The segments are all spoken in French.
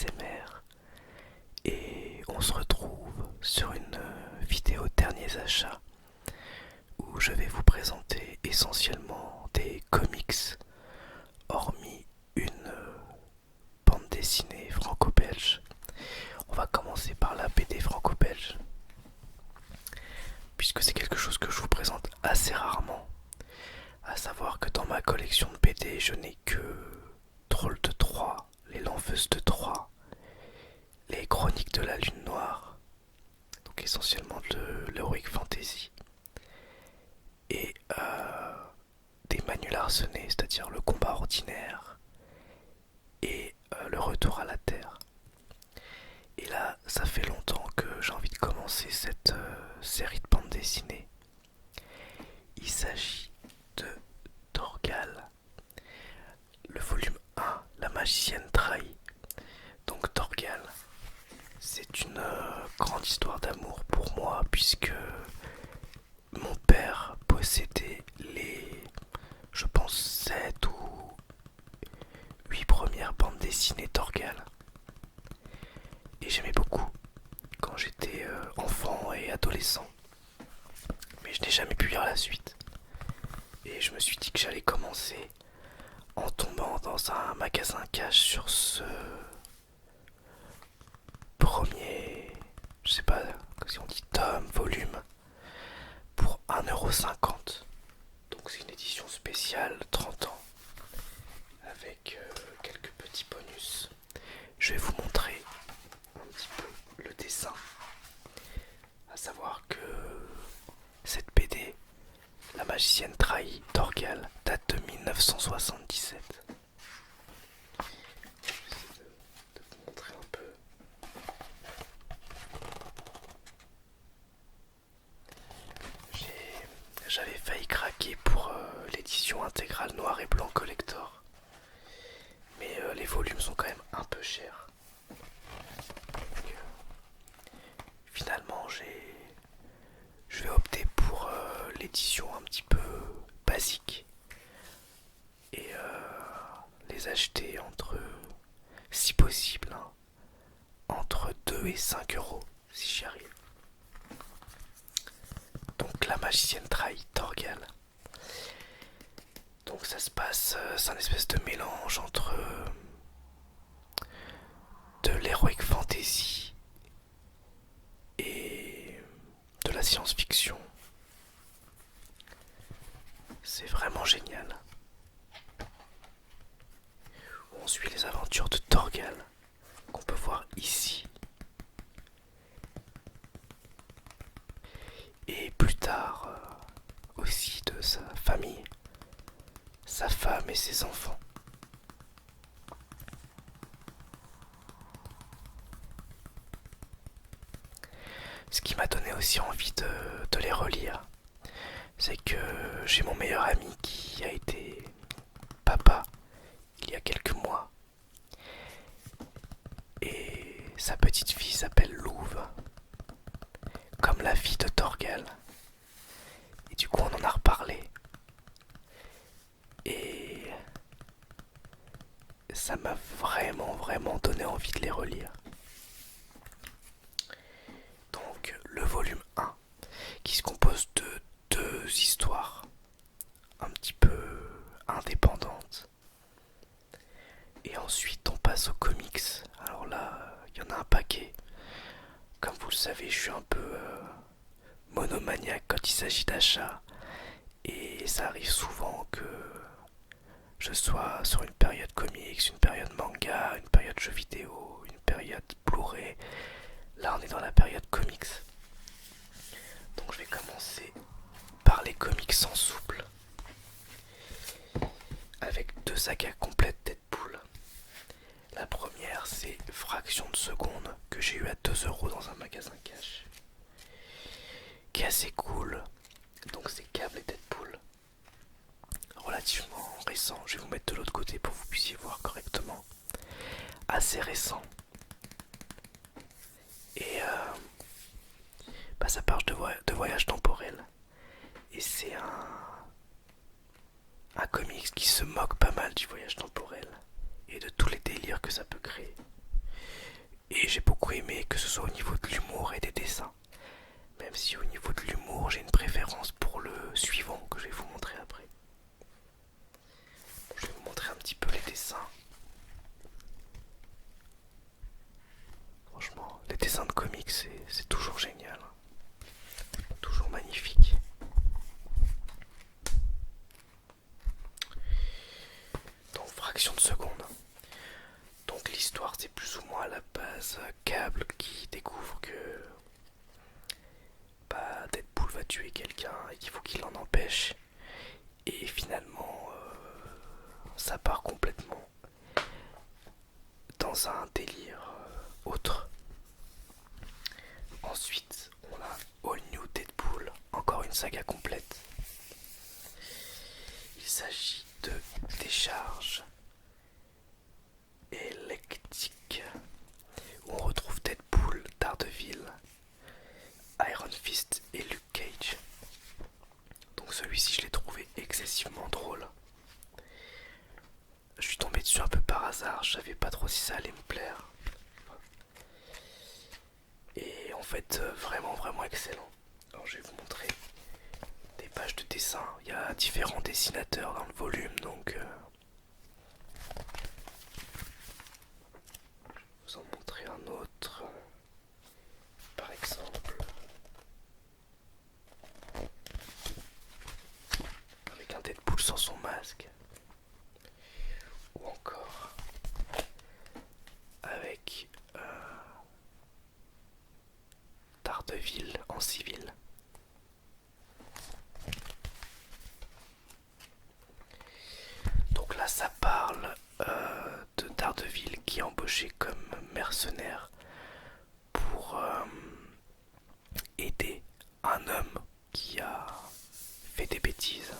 ASMR et on se retrouve sur une vidéo derniers achats où je vais vous présenter essentiellement des comics hormis une bande dessinée franco-belge. On va commencer par la BD franco-belge puisque c'est quelque chose que je vous présente assez rarement. À savoir que dans ma collection de BD, je n'ai que Troll de Troie, Les L'Enfeuses de Troie, Les Chroniques de la Lune Noire, donc essentiellement de l'Heroic Fantasy, et des Manuels Arsenés, c'est-à-dire le combat ordinaire et le retour à la Terre. Et là, ça fait longtemps que j'ai envie de commencer cette série de bandes dessinées. Il s'agit de Torgal, le volume 1, La magicienne trahie. Donc Torgal, c'est une grande histoire d'amour pour moi puisque mon père possédait les, je pense, 7 ou 8 premières bandes dessinées Torgal. Et j'aimais beaucoup quand j'étais enfant et adolescent. Mais je n'ai jamais pu lire la suite. Et je me suis dit que j'allais commencer en tombant dans un magasin cash sur ce premier, je sais pas si on dit tome, volume, pour 1,50 €. Donc c'est une édition spéciale 30 ans avec quelques petits bonus. Je vais vous montrer un petit peu le dessin. À savoir que cette BD, La magicienne trahie, Torgal, date de 1977. Je vais essayer de vous montrer un peu. J'avais failli craquer pour l'édition intégrale noir et blanc collector. Mais les volumes sont quand même un peu chers. Donc, finalement, je vais opter pour l'édition un petit peu basique. Et les acheter entre, si possible, hein, entre 2 et 5 € si j'y arrive. Donc La magicienne trahie, Torgal. Donc ça se passe, c'est un espèce de mélange entre de l'heroic fantasy et de la science-fiction. C'est vraiment génial. On suit les aventures de Torgal, qu'on peut voir ici. Et plus tard, aussi de sa famille, sa femme et ses enfants. Ce qui m'a donné aussi envie de les relire, c'est que j'ai mon meilleur ami qui a été papa il y a quelques mois. Et sa petite fille s'appelle Louve, comme la fille de Torgal. Et du coup on en a reparlé. Et ça m'a vraiment donné envie de les relire. Donc le volume 1, qui se compose de 2 histoires un petit peu indépendantes. Et ensuite on passe aux comics. Alors là, il y en a un paquet. Comme vous le savez, je suis un peu monomaniaque quand il s'agit d'achat. Et ça arrive souvent que je sois sur une période comics, une période manga, une période jeux vidéo, une période Blu-ray. Là on est dans la période comics. Donc je vais commencer par les comics en souple. Avec 2 sagas complètes Deadpool. La première c'est Fraction de seconde que j'ai eu à 2 € dans un magasin cash. Qui est assez cool. Donc c'est Cable et Deadpool. Relativement récent. Je vais vous mettre de l'autre côté pour que vous puissiez voir correctement. Assez récent. Et ça parle de voyage temporel. Et c'est un comics qui se moque pas mal du voyage temporel et de tous les délires que ça peut créer. soit au niveau de l'humour et des dessins. Même si au niveau de l'humour, j'ai une préférence pour le suivant que je vais vous montrer après. Bon, je vais vous montrer un petit peu les dessins. Franchement, les dessins de comics, c'est toujours génial. Toujours magnifique. Donc, fraction de seconde. Donc, l'histoire, c'est plus ou moins à la base Cable qui découvre que Deadpool va tuer quelqu'un et qu'il faut qu'il l'en empêche. Et finalement, ça part complètement dans un délire autre. Ensuite, on a All New Deadpool, encore une saga complète. Il s'agit de décharge électrique où on retrouve Deadpool, Daredevil, Iron Fist et Luke Cage. Donc celui-ci, je l'ai trouvé excessivement drôle. Je suis tombé dessus un peu par hasard, je savais pas trop si ça allait me plaire. Et en fait, vraiment excellent. Alors je vais vous montrer des pages de dessin. Il y a différents dessinateurs dans le volume, donc je vais vous en montrer un autre. Par exemple, avec un Deadpool sans son masque. Ou encore avec Daredevil en civil. Donc là, ça parle de Daredevil qui est embauché comme mercenaire pour aider un homme qui a fait des bêtises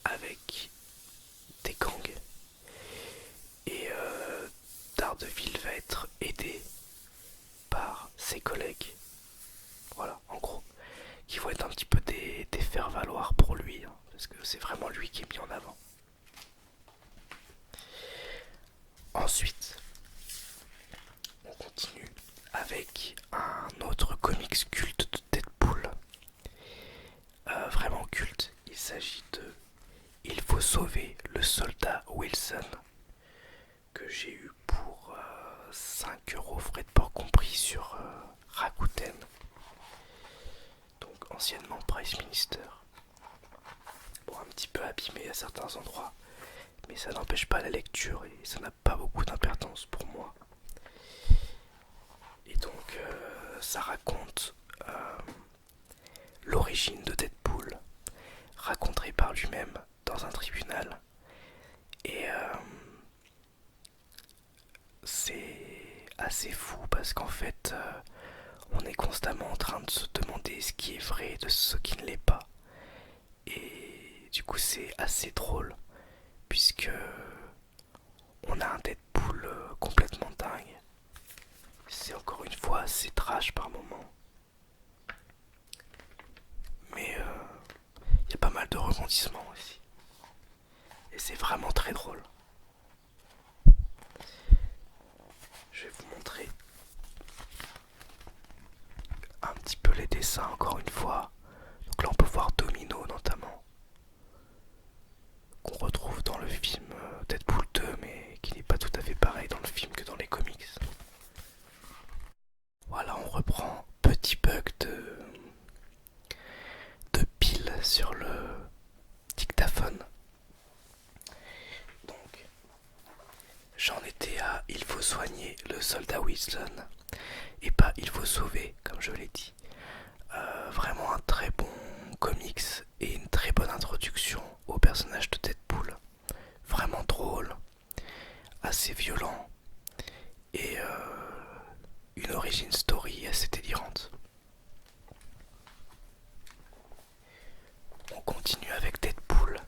avec des gangs. Et Daredevil va être aidé par ses collègues. Voilà, en gros, qui vont être un petit peu des faire-valoir pour lui, hein, parce que c'est vraiment lui qui est mis en avant. Ensuite, on continue avec un autre comics culte de Deadpool. Vraiment culte. Il s'agit de Il faut sauver le soldat Wilson, que j'ai eu pour 5 € frais de port compris sur Rakuten, donc anciennement Price Minister. Bon, un petit peu abîmé à certains endroits, mais ça n'empêche pas la lecture et ça n'a pas beaucoup d'importance pour moi. Et donc ça raconte l'origine de Deadpool, racontée par lui-même dans un tribunal. Et c'est assez fou parce qu'en fait on est constamment en train de se demander ce qui est vrai de ce qui ne l'est pas. Et du coup c'est assez drôle puisque on a un Deadpool complètement dingue. C'est encore une fois assez trash par moment. Mais il y a pas mal de rebondissements aussi. Et c'est vraiment très drôle. Je vais vous montrer un petit peu les dessins encore une fois. Donc là on peut voir Domino notamment, qu'on retrouve dans le film Deadpool 2, mais qui n'est pas tout à fait pareil dans le film que dans les comics. Voilà, on reprend. Petit bug de pile sur le dictaphone. Donc j'en étais à il faut soigner le soldat Wilson et pas il faut sauver, comme je l'ai dit. Vraiment un très bon comics et une très bonne introduction au personnage de Deadpool. Vraiment drôle, assez violent et une origin story assez délirante. On continue avec Deadpool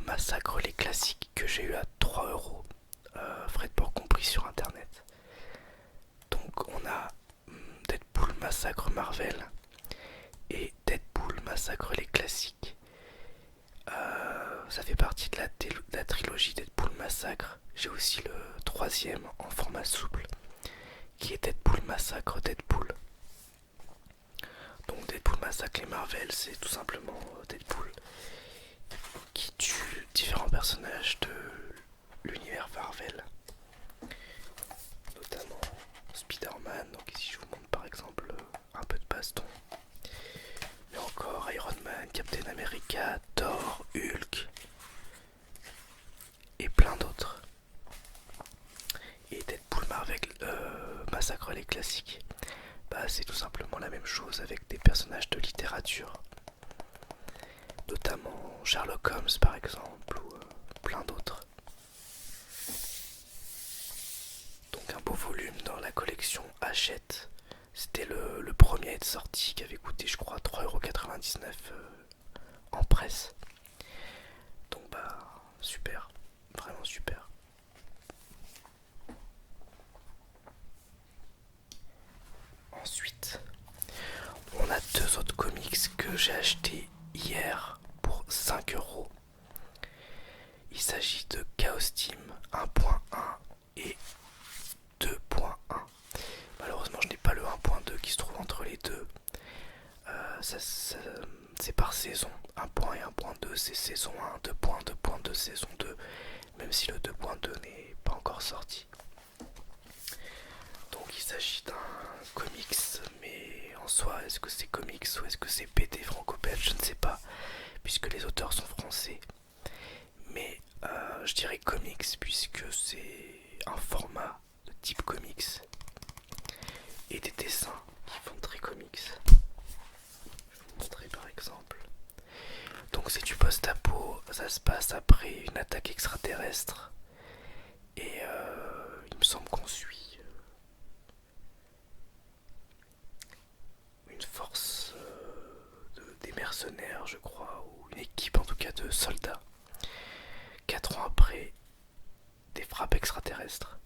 Massacre les classiques que j'ai eu à 3 €, frais de port compris sur internet. Donc on a Deadpool Massacre Marvel et Deadpool Massacre les classiques. Ça fait partie de la trilogie Deadpool Massacre. J'ai aussi le troisième en format souple qui est Deadpool Massacre Deadpool. Donc Deadpool Massacre les Marvel, c'est tout simplement Deadpool qui tue différents personnages de l'univers Marvel, notamment Spider-Man. Donc ici je vous montre par exemple un peu de baston, mais encore Iron Man, Captain America, Thor, Hulk et plein d'autres. Et Deadpool Marvel Massacre les classiques, bah c'est tout simplement la même chose avec des personnages de littérature, notamment Sherlock Holmes par exemple, ou plein d'autres. Donc un beau volume dans la collection Hachette. C'était le premier à être sorti, qui avait coûté je crois 3,99€ en presse. Donc bah super, vraiment super. Ensuite, on a deux autres comics que j'ai achetés hier pour 5€. Il s'agit de Chaos Team 1.1 et 2.1. Malheureusement, je n'ai pas le 1.2 qui se trouve entre les deux. C'est par saison. 1.1 et 1.2, c'est saison 1, 2.1, 2.2, saison 2. Même si le 2.2 n'est pas encore sorti. Donc il s'agit d'un comics, mais en soi, est-ce que c'est comics ou est-ce que c'est BD franco-belge, je ne sais pas, puisque les auteurs sont français. Mais je dirais comics, puisque c'est un format de type comics et des dessins qui font très comics. Je vais vous montrer par exemple. Donc c'est du post-apo, ça se passe après une attaque extraterrestre et il me semble qu'on suit une force des mercenaires, je crois, ou une équipe en tout cas de soldats. 4 ans après des frappes extraterrestres.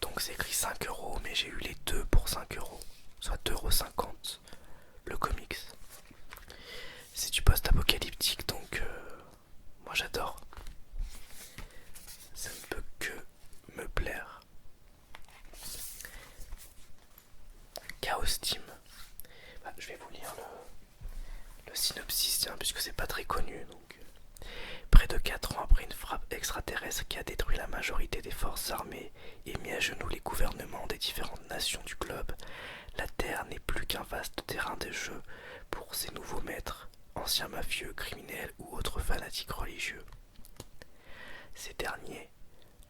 Donc c'est écrit 5€, mais j'ai eu les deux pour 5€, soit 2,50€ le comics. C'est du post-apocalyptique, donc moi j'adore. Ça ne peut que me plaire. Chaos Team. Bah, je vais vous lire le synopsis, tiens, puisque c'est pas très connu. Donc, près de 4 ans après une frappe extraterrestre qui a détruit la majorité des forces armées et mis à genoux les gouvernements des différentes nations du globe, la Terre n'est plus qu'un vaste terrain de jeu pour ses nouveaux maîtres, anciens mafieux, criminels ou autres fanatiques religieux. Ces derniers,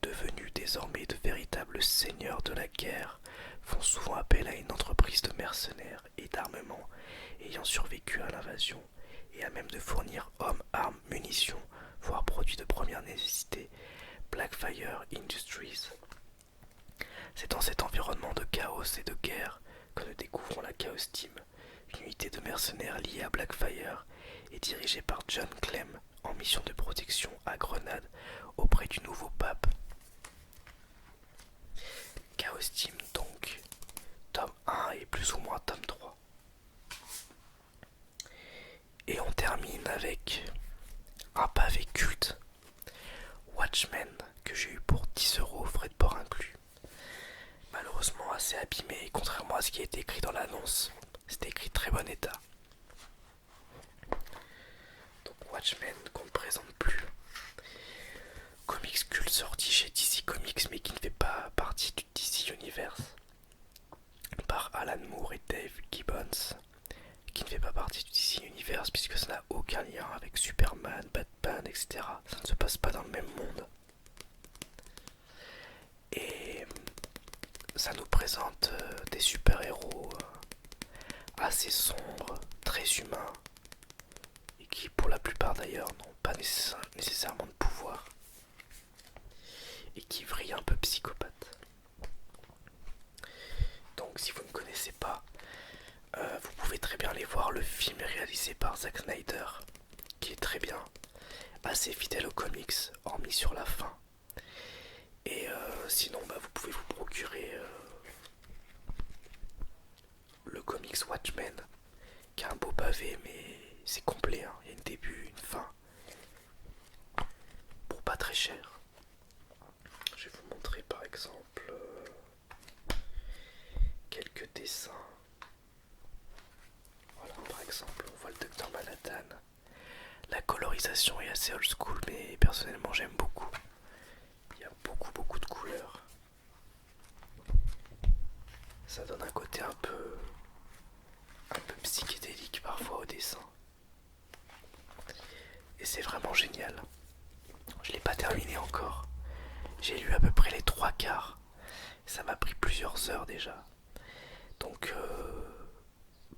devenus désormais de véritables seigneurs de la guerre, font souvent appel à une entreprise de mercenaires et d'armement ayant survécu à l'invasion et à même de fournir hommes, armes, munitions, voire produits de première nécessité, Blackfire Industries. C'est dans cet environnement de chaos et de guerre que nous découvrons la Chaos Team, une unité de mercenaires liée à Blackfire et dirigée par John Clem en mission de protection à Grenade auprès du nouveau pape. Chaos Team donc, tome 1 et plus ou moins tome 3. Et on termine avec un pavé culte, Watchmen, que j'ai eu pour 10€, frais de port inclus. Malheureusement assez abîmé, contrairement à ce qui a été écrit dans l'annonce. C'était écrit très bon état. Donc Watchmen qu'on ne présente plus. Comics culte sorti chez DC Comics mais qui ne fait pas partie du DC Universe. Par Alan Moore et Dave Gibbons. Qui ne fait pas partie du DC Universe puisque ça n'a aucun lien avec Superman, Batman, etc. Ça ne se passe pas dans le même monde. Et ça nous présente des super-héros assez sombres, très humains, et qui pour la plupart d'ailleurs n'ont pas nécessairement de pouvoir, et qui vrillent un peu psychopathes. Donc si vous ne connaissez pas, vous pouvez très bien aller voir le film réalisé par Zack Snyder, qui est très bien, assez fidèle aux comics, hormis sur la fin. Et sinon, vous pouvez vous procurer le comics Watchmen, qui a un beau pavé, mais c'est complet, hein. Il y a un début, une fin, pour pas très cher. Je vais vous montrer par exemple dessins. Voilà, par exemple, on voit le docteur Manhattan. La colorisation est assez old school, mais personnellement j'aime beaucoup. Il y a beaucoup de couleurs. Ça donne un côté un peu psychédélique parfois au dessin. Et c'est vraiment génial. Je l'ai pas terminé encore. J'ai lu à peu près les 3/4. Ça m'a pris plusieurs heures déjà. Donc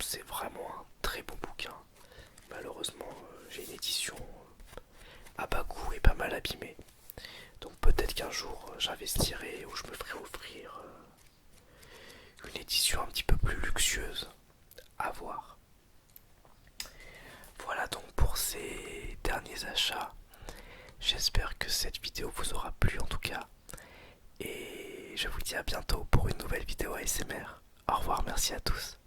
c'est vraiment un très beau bouquin. Malheureusement, j'ai une édition à bas coût et pas mal abîmée. Donc peut-être qu'un jour j'investirai ou je me ferai offrir une édition un petit peu plus luxueuse. À voir. Voilà donc pour ces derniers achats. J'espère que cette vidéo vous aura plu en tout cas. Et je vous dis à bientôt pour une nouvelle vidéo ASMR. Au revoir, merci à tous.